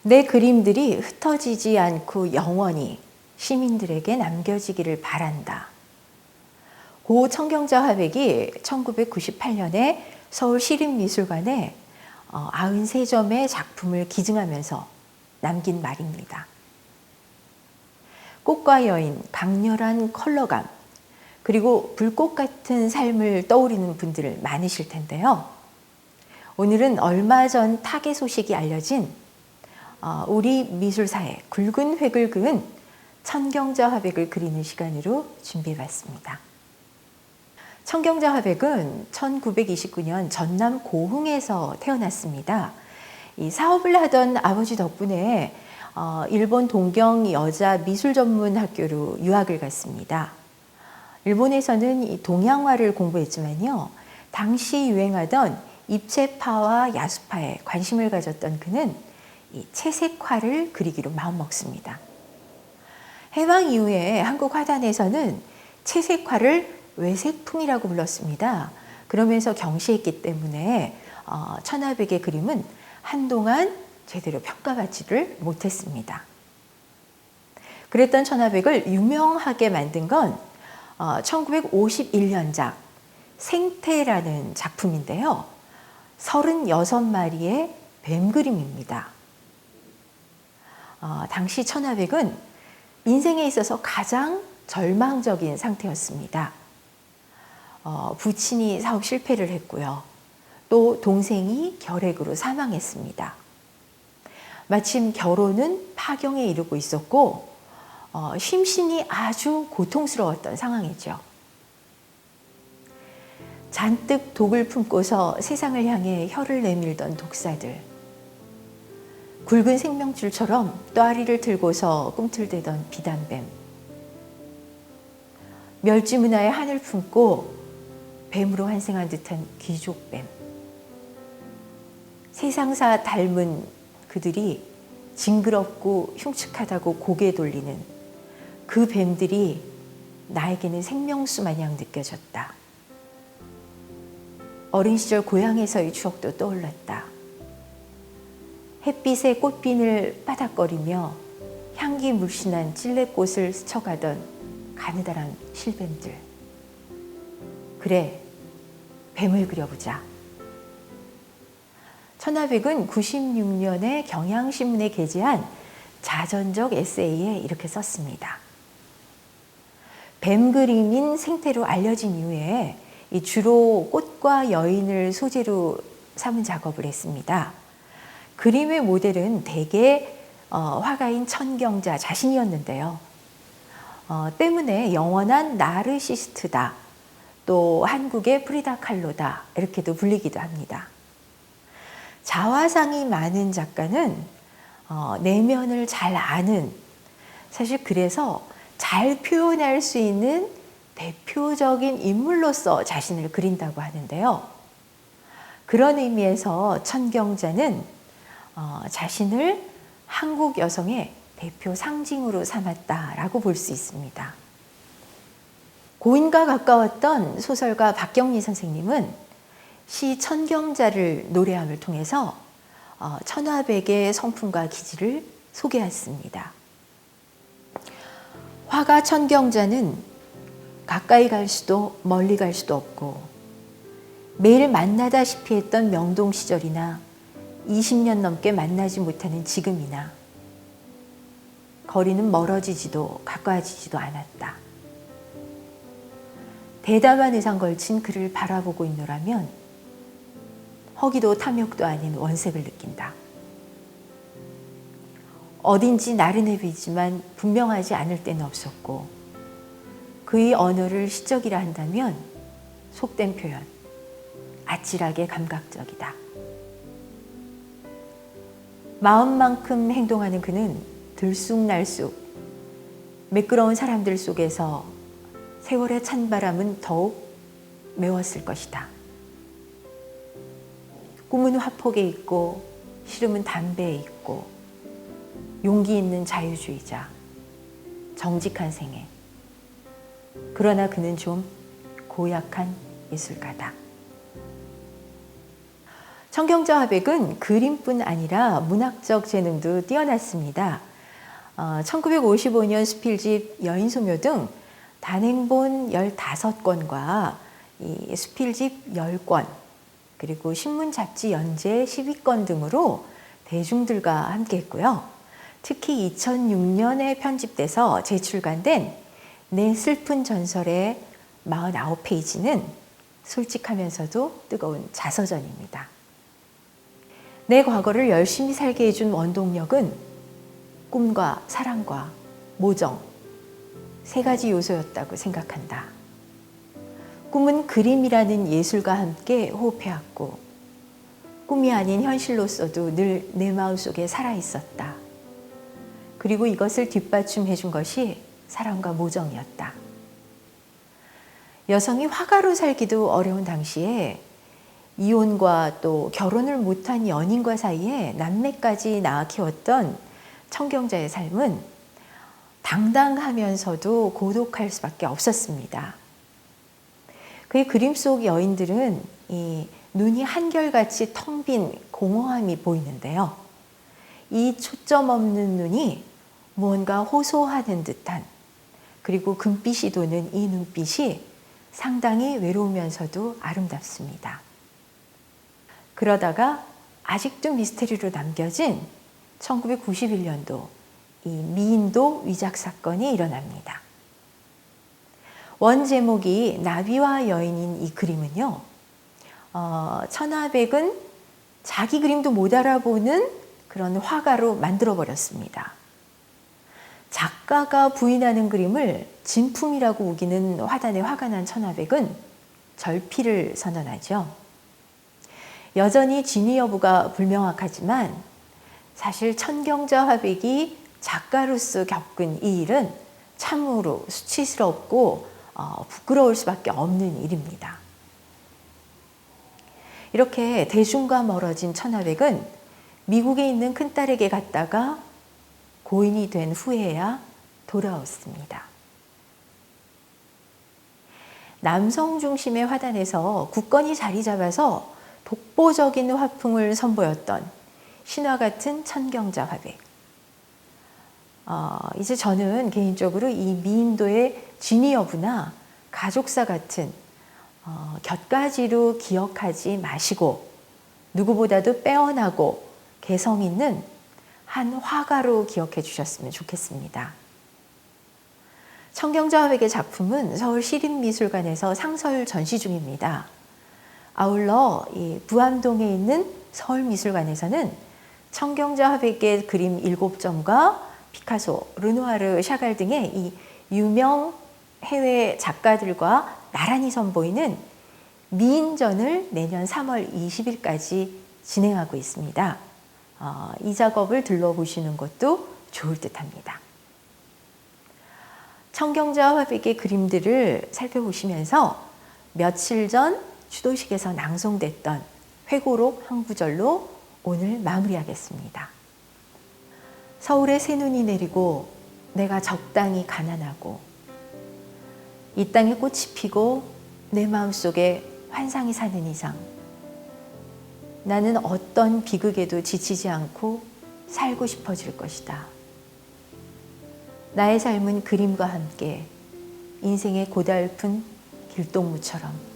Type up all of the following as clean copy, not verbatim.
내 그림들이 흩어지지 않고 영원히 시민들에게 남겨지기를 바란다. 고 청경자 화백이 1998년에 서울시립미술관에 93점의 작품을 기증하면서 남긴 말입니다. 꽃과 여인, 강렬한 컬러감, 그리고 불꽃 같은 삶을 떠오르는 분들 많으실 텐데요. 오늘은 얼마 전 타계 소식이 알려진 우리 미술사의 굵은 획을 그은 청경자 화백을 그리는 시간으로 준비해봤습니다. 청경자 화백은 1929년 전남 고흥에서 태어났습니다. 이 사업을 하던 아버지 덕분에 일본 동경 여자 미술 전문 학교로 유학을 갔습니다. 일본에서는 이 동양화를 공부했지만요, 당시 유행하던 입체파와 야수파에 관심을 가졌던 그는 이 채색화를 그리기로 마음먹습니다. 해방 이후에 한국 화단에서는 채색화를 외색풍이라고 불렀습니다. 그러면서 경시했기 때문에 천화백의 그림은 한동안 제대로 평가받지를 못했습니다. 그랬던 천화백을 유명하게 만든 건 1951년작 생태라는 작품인데요. 36마리의 뱀 그림입니다. 당시 천화백은 인생에 있어서 가장 절망적인 상태였습니다. 부친이 사업 실패를 했고요. 또 동생이 결핵으로 사망했습니다. 마침 결혼은 파경에 이르고 있었고 심신이 아주 고통스러웠던 상황이죠. 잔뜩 독을 품고서 세상을 향해 혀를 내밀던 독사들, 굵은 생명줄처럼 또아리를 들고서 꿈틀대던 비단뱀, 멸지 문화의 한을 품고 뱀으로 환생한 듯한 귀족뱀, 세상사 닮은 그들이 징그럽고 흉측하다고 고개 돌리는 그 뱀들이 나에게는 생명수 마냥 느껴졌다. 어린 시절 고향에서의 추억도 떠올랐다. 햇빛에 꽃빈을 바닥거리며 향기 물씬한 찔레꽃을 스쳐가던 가느다란 실뱀들. 그래, 뱀을 그려보자. 천화백은 96년에 경향신문에 게재한 자전적 에세이에 이렇게 썼습니다. 뱀 그림인 생태로 알려진 이후에 주로 꽃과 여인을 소재로 삼은 작업을 했습니다. 그림의 모델은 대개 화가인 천경자 자신이었는데요. 때문에 영원한 나르시스트다, 또 한국의 프리다 칼로다 이렇게도 불리기도 합니다. 자화상이 많은 작가는 내면을 잘 아는, 사실 그래서 잘 표현할 수 있는 대표적인 인물로서 자신을 그린다고 하는데요. 그런 의미에서 천경자는 자신을 한국 여성의 대표 상징으로 삼았다라고 볼 수 있습니다. 고인과 가까웠던 소설가 박경리 선생님은 시 천경자를 노래함을 통해서 천화백의 성품과 기질을 소개했습니다. 화가 천경자는 가까이 갈 수도 멀리 갈 수도 없고 매일 만나다시피 했던 명동 시절이나 20년 넘게 만나지 못하는 지금이나 거리는 멀어지지도 가까워지지도 않았다. 대담한 의상 걸친 그를 바라보고 있노라면 허기도 탐욕도 아닌 원색을 느낀다. 어딘지 나른해 보이지만 분명하지 않을 때는 없었고 그의 언어를 시적이라 한다면 속된 표현, 아찔하게 감각적이다. 마음만큼 행동하는 그는 들쑥날쑥 매끄러운 사람들 속에서 세월의 찬바람은 더욱 매웠을 것이다. 꿈은 화폭에 있고 시름은 담배에 있고 용기 있는 자유주의자, 정직한 생애. 그러나 그는 좀 고약한 예술가다. 청경자 화백은 그림뿐 아니라 문학적 재능도 뛰어났습니다. 1955년 수필집 여인소묘 등 단행본 15권과 이 수필집 10권, 그리고 신문 잡지 연재 12권 등으로 대중들과 함께했고요. 특히 2006년에 편집돼서 재출간된 내 슬픈 전설의 49페이지는 솔직하면서도 뜨거운 자서전입니다. 내 과거를 열심히 살게 해준 원동력은 꿈과 사랑과 모정, 3가지 요소였다고 생각한다. 꿈은 그림이라는 예술과 함께 호흡해왔고, 꿈이 아닌 현실로서도 늘 내 마음속에 살아있었다. 그리고 이것을 뒷받침해준 것이 사랑과 모정이었다. 여성이 화가로 살기도 어려운 당시에 이혼과 또 결혼을 못한 연인과 사이에 남매까지 낳아 키웠던 청경자의 삶은 당당하면서도 고독할 수밖에 없었습니다. 그의 그림 속 여인들은 이 눈이 한결같이 텅 빈 공허함이 보이는데요. 이 초점 없는 눈이 무언가 호소하는 듯한, 그리고 금빛이 도는 이 눈빛이 상당히 외로우면서도 아름답습니다. 그러다가 아직도 미스테리로 남겨진 1991년도 이 미인도 위작 사건이 일어납니다. 원 제목이 나비와 여인인 이 그림은요, 천하백은 자기 그림도 못 알아보는 그런 화가로 만들어버렸습니다. 작가가 부인하는 그림을 진품이라고 우기는 화단에 화가 난 천하백은 절필을 선언하죠. 여전히 진위 여부가 불명확하지만 사실 청경자 화백이 작가로서 겪은 이 일은 참으로 수치스럽고 부끄러울 수밖에 없는 일입니다. 이렇게 대중과 멀어진 천하백은 미국에 있는 큰딸에게 갔다가 고인이 된 후에야 돌아왔습니다. 남성 중심의 화단에서 굳건히 자리 잡아서 독보적인 화풍을 선보였던 신화 같은 천경자 화백. 이제 저는 개인적으로 이 미인도의 진위 여부나 가족사 같은 곁가지로 기억하지 마시고 누구보다도 빼어나고 개성 있는 한 화가로 기억해 주셨으면 좋겠습니다. 청경자 화백의 작품은 서울시립미술관에서 상설 전시 중입니다. 아울러 이 부암동에 있는 서울미술관에서는 청경자 화백의 그림 7점과 피카소, 르누아르, 샤갈 등의 이 유명 해외 작가들과 나란히 선보이는 미인전을 내년 3월 20일까지 진행하고 있습니다. 이 작업을 들러보시는 것도 좋을 듯합니다. 청경자 화백의 그림들을 살펴보시면서 며칠 전 추도식에서 낭송됐던 회고록 한 구절로 오늘 마무리하겠습니다. 서울에 새눈이 내리고 내가 적당히 가난하고 이 땅에 꽃이 피고 내 마음속에 환상이 사는 이상 나는 어떤 비극에도 지치지 않고 살고 싶어질 것이다. 나의 삶은 그림과 함께 인생의 고달픈 길동무처럼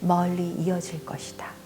멀리 이어질 것이다.